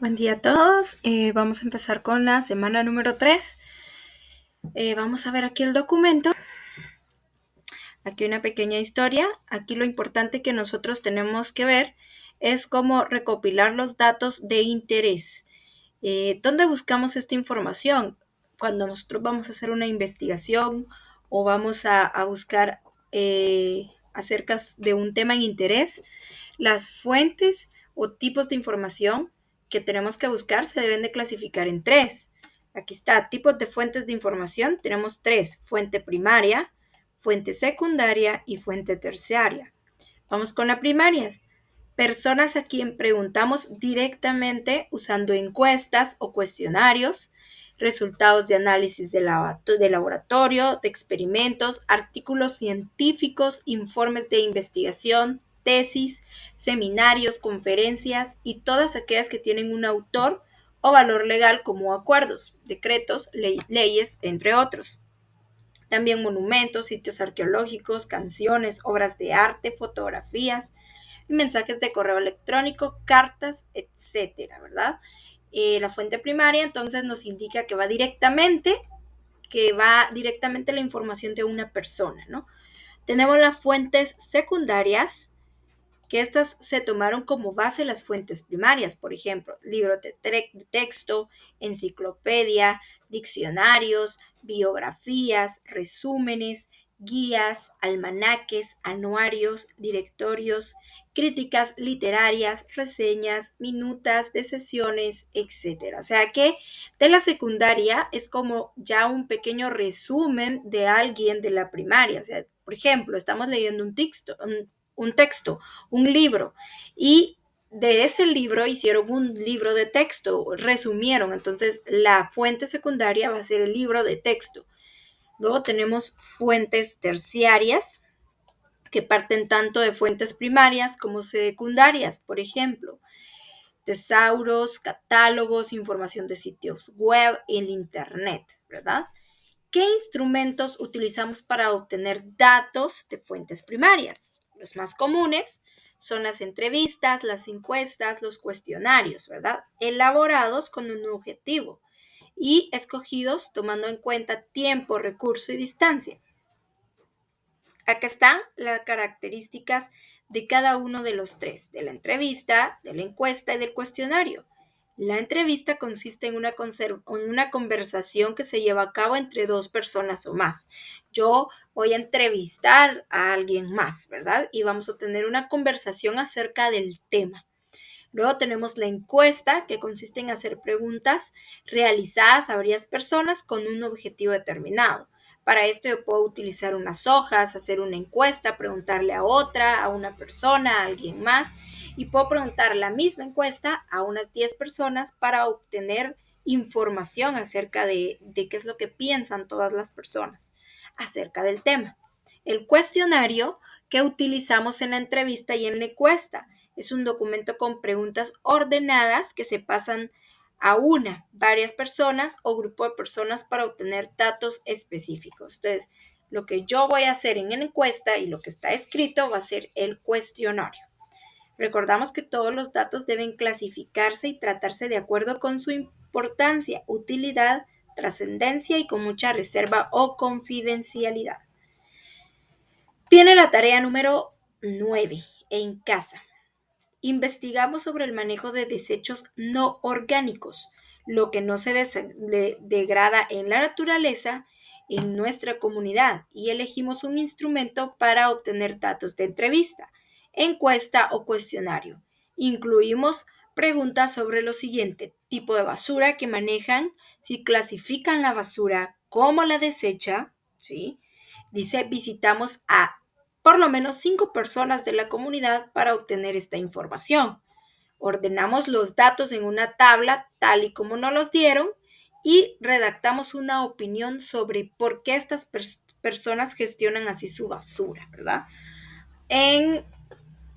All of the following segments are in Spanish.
Buen día a todos. Vamos a empezar con la semana número 3. Vamos a ver aquí el documento. Aquí una pequeña historia. Aquí lo importante que nosotros tenemos que ver es cómo recopilar los datos de interés. ¿Dónde buscamos esta información? Cuando nosotros vamos a hacer una investigación o vamos a buscar acerca de un tema en interés, las fuentes o tipos de información que tenemos que buscar se deben de clasificar en tres. Aquí está, tipos de fuentes de información. Tenemos tres: fuente primaria, fuente secundaria y fuente terciaria. Vamos con la primaria. Personas a quien preguntamos directamente usando encuestas o cuestionarios, resultados de análisis de laboratorio, de experimentos, artículos científicos, informes de investigación, tesis, seminarios, conferencias y todas aquellas que tienen un autor o valor legal como acuerdos, decretos, leyes, entre otros. También monumentos, sitios arqueológicos, canciones, obras de arte, fotografías, mensajes de correo electrónico, cartas, etcétera, ¿verdad? La fuente primaria entonces nos indica que va directamente la información de una persona, ¿no? Tenemos las fuentes secundarias, que estas se tomaron como base las fuentes primarias, por ejemplo, libros de texto, enciclopedia, diccionarios, biografías, resúmenes, guías, almanaques, anuarios, directorios, críticas literarias, reseñas, minutas de sesiones, etc. O sea que de la secundaria es como ya un pequeño resumen de alguien de la primaria. O sea, por ejemplo, estamos leyendo un texto, un libro, y de ese libro hicieron un libro de texto, resumieron. Entonces la fuente secundaria va a ser el libro de texto. Luego tenemos fuentes terciarias, que parten tanto de fuentes primarias como secundarias. Por ejemplo, tesauros, catálogos, información de sitios web y el internet, ¿verdad? ¿Qué instrumentos utilizamos para obtener datos de fuentes primarias? Los más comunes son las entrevistas, las encuestas, los cuestionarios, ¿verdad? Elaborados con un objetivo y escogidos tomando en cuenta tiempo, recurso y distancia. Acá están las características de cada uno de los tres: de la entrevista, de la encuesta y del cuestionario. La entrevista consiste en una conversación que se lleva a cabo entre dos personas o más. Yo voy a entrevistar a alguien más, ¿verdad? Y vamos a tener una conversación acerca del tema. Luego tenemos la encuesta, que consiste en hacer preguntas realizadas a varias personas con un objetivo determinado. Para esto yo puedo utilizar unas hojas, hacer una encuesta, preguntarle a otra, a una persona, a alguien más, y puedo preguntar la misma encuesta a unas 10 personas para obtener información acerca de qué es lo que piensan todas las personas acerca del tema. El cuestionario que utilizamos en la entrevista y en la encuesta es un documento con preguntas ordenadas que se pasan a varias personas o grupo de personas para obtener datos específicos. Entonces, lo que yo voy a hacer en la encuesta y lo que está escrito va a ser el cuestionario. Recordamos que todos los datos deben clasificarse y tratarse de acuerdo con su importancia, utilidad, trascendencia y con mucha reserva o confidencialidad. Viene la tarea número 9 en casa. Investigamos sobre el manejo de desechos no orgánicos, lo que no se degrada en la naturaleza, en nuestra comunidad, y elegimos un instrumento para obtener datos de entrevista, encuesta o cuestionario. Incluimos preguntas sobre lo siguiente: tipo de basura que manejan, si clasifican la basura, cómo la desecha, ¿sí? Dice, visitamos a por lo menos 5 personas de la comunidad para obtener esta información. Ordenamos los datos en una tabla tal y como nos los dieron y redactamos una opinión sobre por qué estas personas gestionan así su basura, ¿verdad? En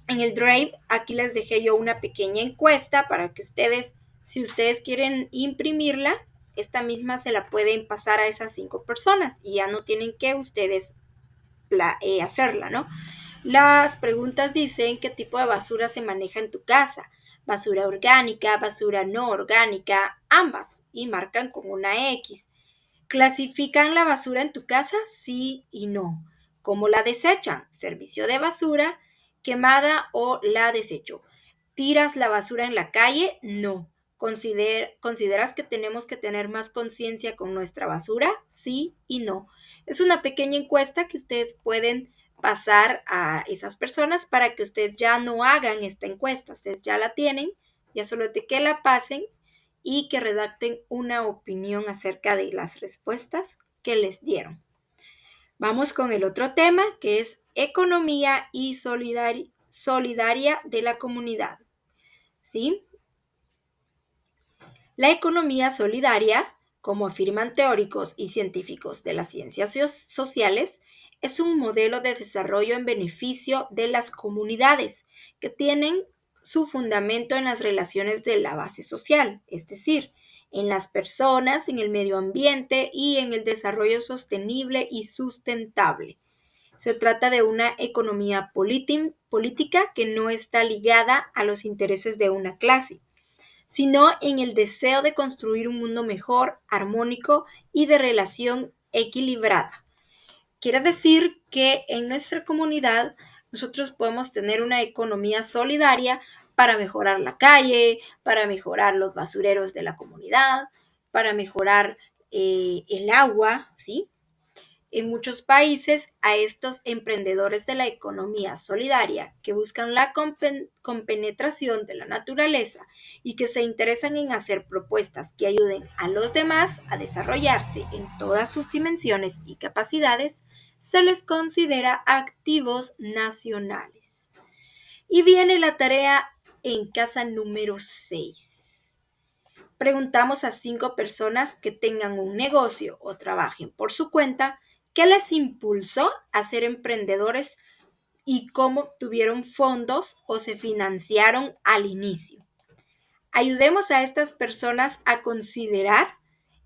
el Drive, aquí les dejé yo una pequeña encuesta para que ustedes, si ustedes quieren imprimirla, esta misma se la pueden pasar a esas 5 personas y ya no tienen que ustedes hacerla, ¿no? Las preguntas dicen qué tipo de basura se maneja en tu casa, basura orgánica, basura no orgánica, ambas, y marcan con una X. ¿Clasifican la basura en tu casa? Sí y no. ¿Cómo la desechan? Servicio de basura, quemada o la desecho. ¿Tiras la basura en la calle? No. ¿Consideras que tenemos que tener más conciencia con nuestra basura? Sí y no. Es una pequeña encuesta que ustedes pueden pasar a esas personas para que ustedes ya no hagan esta encuesta. Ustedes ya la tienen, ya solo de que la pasen y que redacten una opinión acerca de las respuestas que les dieron. Vamos con el otro tema, que es economía y solidaria de la comunidad. ¿Sí? La economía solidaria, como afirman teóricos y científicos de las ciencias sociales, es un modelo de desarrollo en beneficio de las comunidades que tienen su fundamento en las relaciones de la base social, es decir, en las personas, en el medio ambiente y en el desarrollo sostenible y sustentable. Se trata de una economía política que no está ligada a los intereses de una clase, sino en el deseo de construir un mundo mejor, armónico y de relación equilibrada. Quiere decir que en nuestra comunidad nosotros podemos tener una economía solidaria para mejorar la calle, para mejorar los basureros de la comunidad, para mejorar el agua, ¿sí? En muchos países, a estos emprendedores de la economía solidaria que buscan la compenetración de la naturaleza y que se interesan en hacer propuestas que ayuden a los demás a desarrollarse en todas sus dimensiones y capacidades, se les considera activos nacionales. Y viene la tarea en casa número 6. Preguntamos a 5 personas que tengan un negocio o trabajen por su cuenta qué les impulsó a ser emprendedores y cómo obtuvieron fondos o se financiaron al inicio. Ayudemos a estas personas a considerar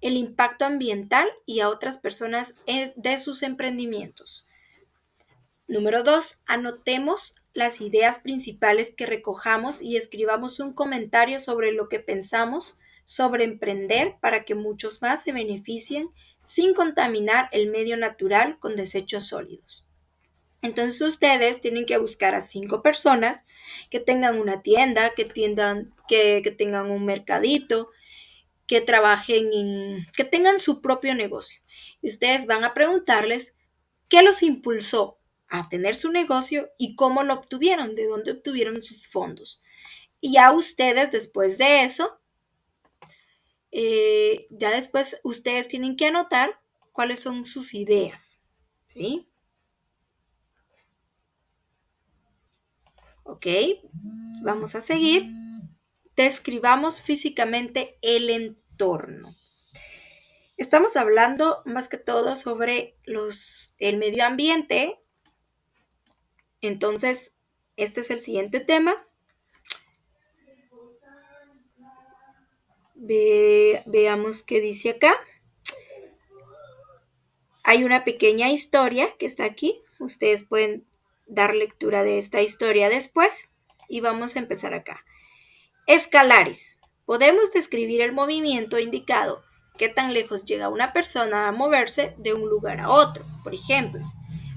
el impacto ambiental y a otras personas de sus emprendimientos. Número 2. Anotemos las ideas principales que recojamos y escribamos un comentario sobre lo que pensamos sobre emprender para que muchos más se beneficien sin contaminar el medio natural con desechos sólidos. Entonces ustedes tienen que buscar a 5 personas que tengan una tienda, que tengan un mercadito, que que tengan su propio negocio. Y ustedes van a preguntarles qué los impulsó a tener su negocio y cómo lo obtuvieron, de dónde obtuvieron sus fondos. Y ya ustedes después de eso, ya después ustedes tienen que anotar cuáles son sus ideas, ¿sí? Ok, vamos a seguir. Describamos físicamente el entorno. Estamos hablando más que todo sobre el medio ambiente. Entonces, este es el siguiente tema. Veamos qué dice acá. Hay una pequeña historia que está aquí. Ustedes pueden dar lectura de esta historia después. Y vamos a empezar acá. Escalares. Podemos describir el movimiento indicado. ¿Qué tan lejos llega una persona a moverse de un lugar a otro? Por ejemplo,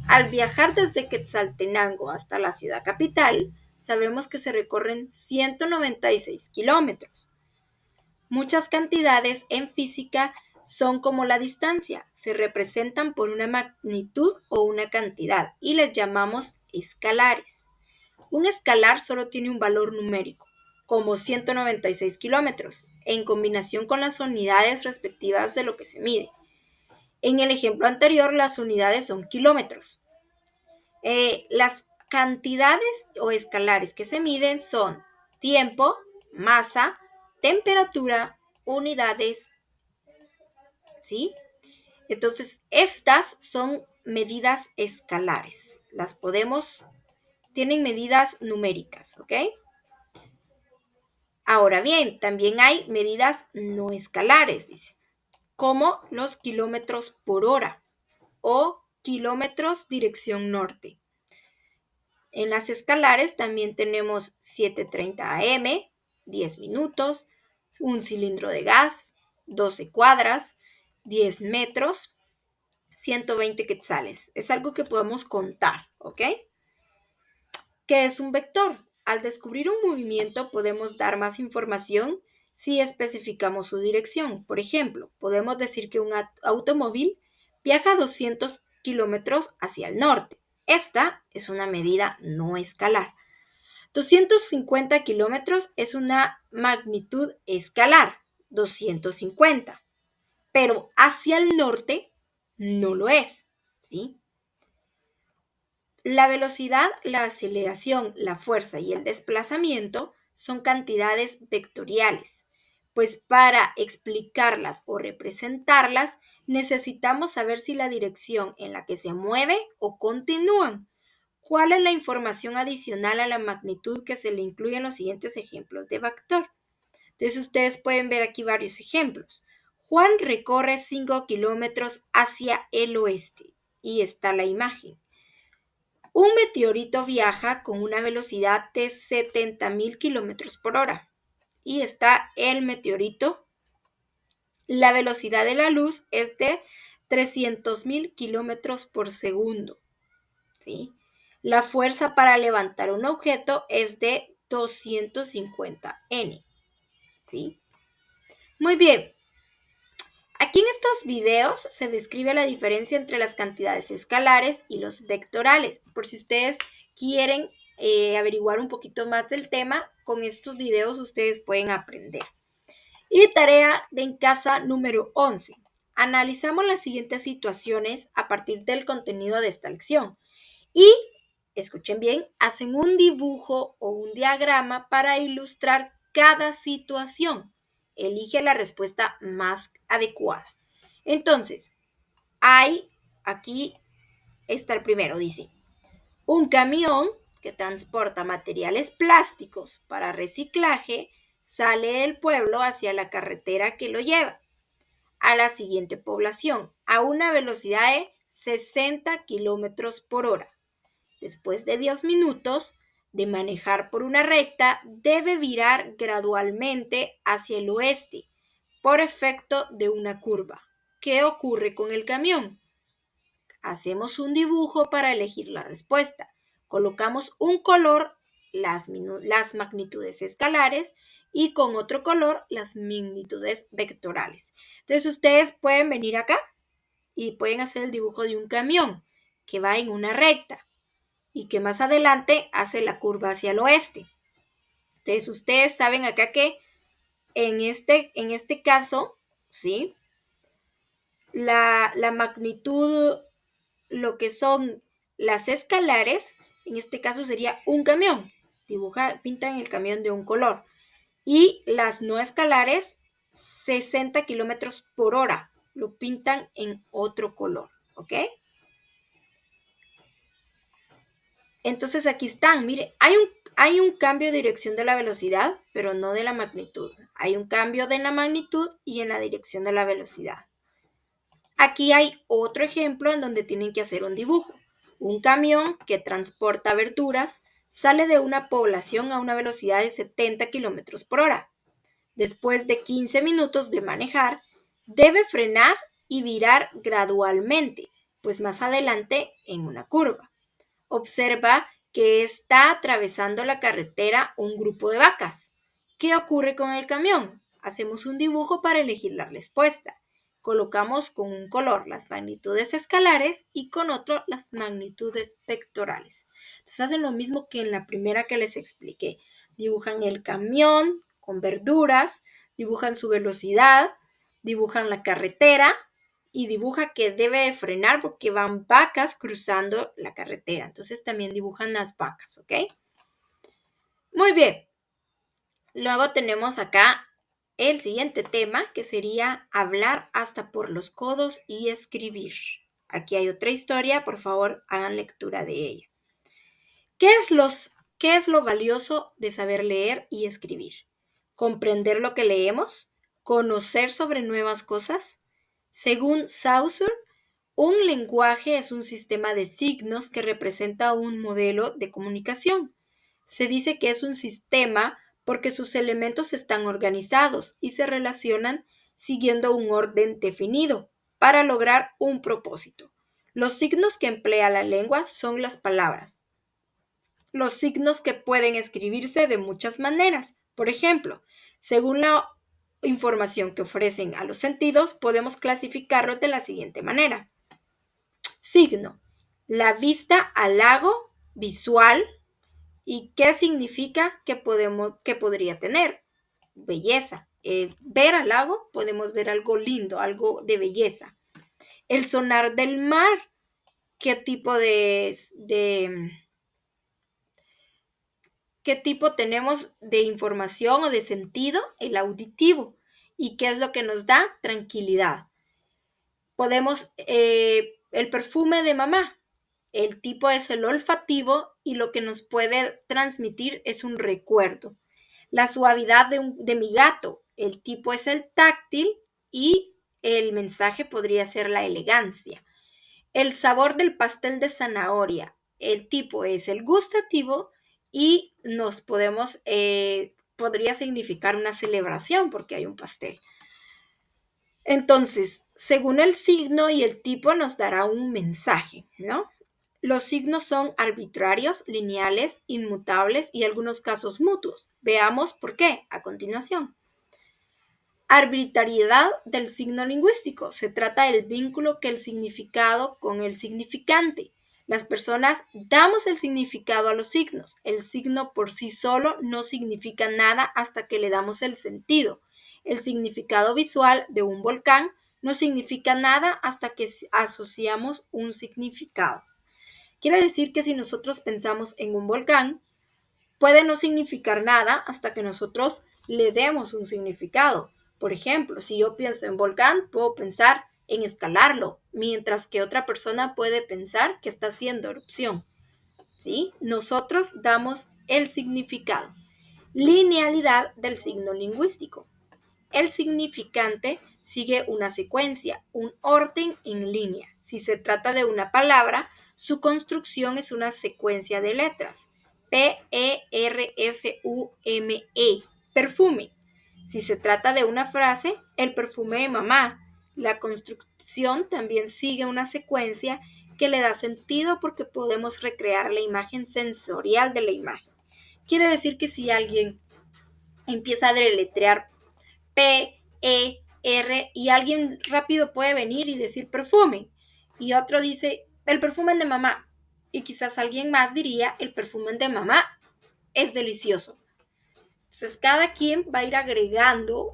al viajar desde Quetzaltenango hasta la ciudad capital, sabemos que se recorren 196 kilómetros. Muchas cantidades en física son como la distancia, se representan por una magnitud o una cantidad y les llamamos escalares. Un escalar solo tiene un valor numérico, como 196 kilómetros, en combinación con las unidades respectivas de lo que se mide. En el ejemplo anterior, las unidades son kilómetros. Las cantidades o escalares que se miden son tiempo, masa, temperatura, unidades, ¿sí? Entonces, estas son medidas escalares. Tienen medidas numéricas, ¿ok? Ahora bien, también hay medidas no escalares, dice, como los kilómetros por hora o kilómetros dirección norte. En las escalares también tenemos 730 AM, 10 minutos, un cilindro de gas, 12 cuadras, 10 metros, 120 quetzales. Es algo que podemos contar, ¿ok? ¿Qué es un vector? Al descubrir un movimiento podemos dar más información si especificamos su dirección. Por ejemplo, podemos decir que un automóvil viaja 200 kilómetros hacia el norte. Esta es una medida no escalar. 250 kilómetros es una magnitud escalar, 250, pero hacia el norte no lo es, ¿sí? La velocidad, la aceleración, la fuerza y el desplazamiento son cantidades vectoriales, pues para explicarlas o representarlas necesitamos saber si la dirección en la que se mueve o continúan. ¿Cuál es la información adicional a la magnitud que se le incluye en los siguientes ejemplos de vector? Entonces ustedes pueden ver aquí varios ejemplos. Juan recorre 5 kilómetros hacia el oeste y está la imagen. Un meteorito viaja con una velocidad de 70,000 kilómetros por hora y está el meteorito. La velocidad de la luz es de 300,000 kilómetros por segundo, ¿sí? La fuerza para levantar un objeto es de 250 N, ¿sí? Muy bien. Aquí en estos videos se describe la diferencia entre las cantidades escalares y los vectorales. Por si ustedes quieren averiguar un poquito más del tema, con estos videos ustedes pueden aprender. Y tarea de en casa número 11. Analizamos las siguientes situaciones a partir del contenido de esta lección. Y, escuchen bien, hacen un dibujo o un diagrama para ilustrar cada situación. Elige la respuesta más adecuada. Entonces, aquí está el primero, dice, un camión que transporta materiales plásticos para reciclaje sale del pueblo hacia la carretera que lo lleva a la siguiente población a una velocidad de 60 kilómetros por hora. Después de 10 minutos de manejar por una recta, debe virar gradualmente hacia el oeste por efecto de una curva. ¿Qué ocurre con el camión? Hacemos un dibujo para elegir la respuesta. Colocamos un color, las magnitudes escalares, y con otro color las magnitudes vectorales. Entonces ustedes pueden venir acá y pueden hacer el dibujo de un camión que va en una recta y que más adelante hace la curva hacia el oeste. Entonces ustedes saben acá que en este caso, ¿sí? La magnitud, lo que son las escalares, en este caso sería un camión. Pintan el camión de un color. Y las no escalares, 60 kilómetros por hora. Lo pintan en otro color, ¿ok? Entonces aquí están, mire, hay un cambio de dirección de la velocidad, pero no de la magnitud. Hay un cambio de la magnitud y en la dirección de la velocidad. Aquí hay otro ejemplo en donde tienen que hacer un dibujo. Un camión que transporta verduras sale de una población a una velocidad de 70 kilómetros por hora. Después de 15 minutos de manejar, debe frenar y virar gradualmente, pues más adelante en una curva. Observa que está atravesando la carretera un grupo de vacas. ¿Qué ocurre con el camión? Hacemos un dibujo para elegir la respuesta. Colocamos con un color las magnitudes escalares y con otro las magnitudes vectorales. Entonces hacen lo mismo que en la primera que les expliqué. Dibujan el camión con verduras, dibujan su velocidad, dibujan la carretera y dibuja que debe de frenar porque van vacas cruzando la carretera. Entonces también dibujan las vacas, ¿ok? Muy bien. Luego tenemos acá el siguiente tema, que sería hablar hasta por los codos y escribir. Aquí hay otra historia, por favor, hagan lectura de ella. ¿Qué es lo valioso de saber leer y escribir? ¿Comprender lo que leemos? ¿Conocer sobre nuevas cosas? Según Saussure, un lenguaje es un sistema de signos que representa un modelo de comunicación. Se dice que es un sistema porque sus elementos están organizados y se relacionan siguiendo un orden definido para lograr un propósito. Los signos que emplea la lengua son las palabras. Los signos que pueden escribirse de muchas maneras. Por ejemplo, según la información que ofrecen a los sentidos, podemos clasificarlos de la siguiente manera. Signo: la vista halago visual. ¿Y qué significa que podría tener? Belleza. Ver halago, podemos ver algo lindo, algo de belleza. El sonar del mar. ¿Qué tipo qué tipo tenemos de información o de sentido? El auditivo. ¿Y qué es lo que nos da? Tranquilidad. Podemos, el perfume de mamá. El tipo es el olfativo y lo que nos puede transmitir es un recuerdo. La suavidad de mi gato. El tipo es el táctil y el mensaje podría ser la elegancia. El sabor del pastel de zanahoria. El tipo es el gustativo y podría significar una celebración porque hay un pastel. Entonces, según el signo y el tipo nos dará un mensaje, ¿no? Los signos son arbitrarios, lineales, inmutables y en algunos casos mutuos. Veamos por qué a continuación. Arbitrariedad del signo lingüístico. Se trata del vínculo que el significado con el significante. Las personas damos el significado a los signos. El signo por sí solo no significa nada hasta que le damos el sentido. El significado visual de un volcán no significa nada hasta que asociamos un significado. Quiere decir que si nosotros pensamos en un volcán, puede no significar nada hasta que nosotros le demos un significado. Por ejemplo, si yo pienso en volcán, puedo pensar en escalarlo, mientras que otra persona puede pensar que está haciendo erupción. ¿Sí? Nosotros damos el significado. Linealidad del signo lingüístico. El significante sigue una secuencia, un orden en línea. Si se trata de una palabra, su construcción es una secuencia de letras. P-E-R-F-U-M-E. Perfume. Si se trata de una frase, el perfume de mamá. La construcción también sigue una secuencia que le da sentido porque podemos recrear la imagen sensorial de la imagen. Quiere decir que si alguien empieza a deletrear P-E-R y alguien rápido puede venir y decir perfume y otro dice el perfume de mamá y quizás alguien más diría el perfume de mamá es delicioso. Entonces cada quien va a ir agregando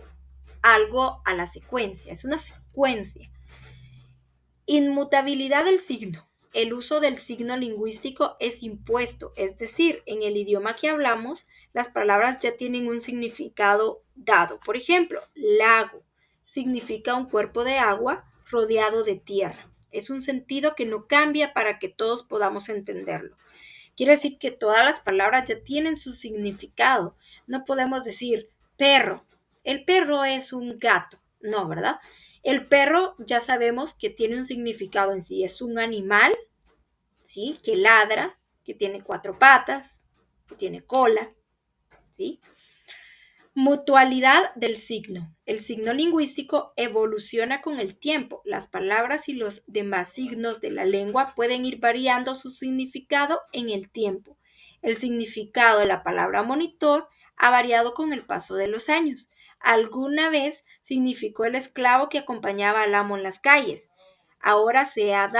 algo a la secuencia, es una secuencia. Inmutabilidad del signo. El uso del signo lingüístico es impuesto, es decir, en el idioma que hablamos, las palabras ya tienen un significado dado. Por ejemplo, lago significa un cuerpo de agua rodeado de tierra. Es un sentido que no cambia para que todos podamos entenderlo. Quiere decir que todas las palabras ya tienen su significado. No podemos decir perro. El perro es un gato. No, ¿verdad? El perro ya sabemos que tiene un significado en sí. Es un animal, ¿sí? Que ladra, que tiene 4 patas, que tiene cola, ¿sí? Mutualidad del signo. El signo lingüístico evoluciona con el tiempo. Las palabras y los demás signos de la lengua pueden ir variando su significado en el tiempo. El significado de la palabra monitor ha variado con el paso de los años. Alguna vez significó el esclavo que acompañaba al amo en las calles. Ahora se ha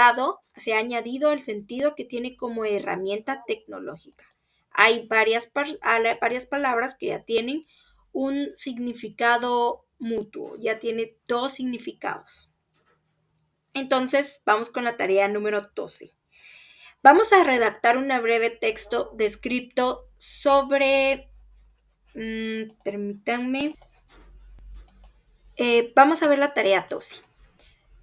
añadido el sentido que tiene como herramienta tecnológica. Hay varias palabras que ya tienen un significado mutuo, ya tiene 2 significados. Entonces, vamos con la tarea número 12. Vamos a redactar un breve texto descripto sobre, permítanme, vamos a ver la tarea 12.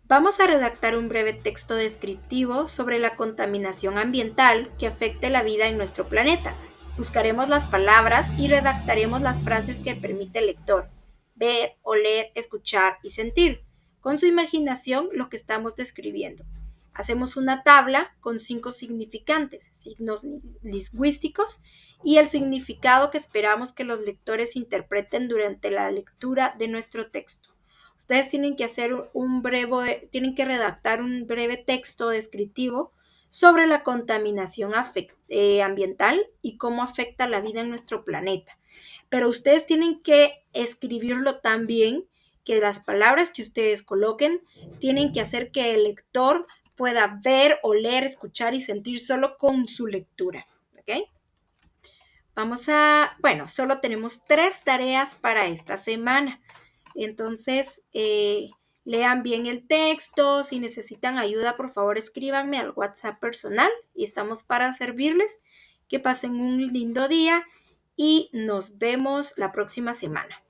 Vamos a redactar un breve texto descriptivo sobre la contaminación ambiental que afecte la vida en nuestro planeta. Buscaremos las palabras y redactaremos las frases que permite el lector ver, oler, escuchar y sentir con su imaginación lo que estamos describiendo. Hacemos una tabla con 5 significantes, signos lingüísticos y el significado que esperamos que los lectores interpreten durante la lectura de nuestro texto. Ustedes tienen que tienen que redactar un breve texto descriptivo sobre la contaminación ambiental y cómo afecta la vida en nuestro planeta. Pero ustedes tienen que escribirlo tan bien que las palabras que ustedes coloquen tienen que hacer que el lector pueda ver, oler, escuchar y sentir solo con su lectura. ¿Ok? Bueno, solo tenemos 3 tareas para esta semana. Entonces, lean bien el texto. Si necesitan ayuda, por favor, escríbanme al WhatsApp personal y estamos para servirles. Que pasen un lindo día y nos vemos la próxima semana.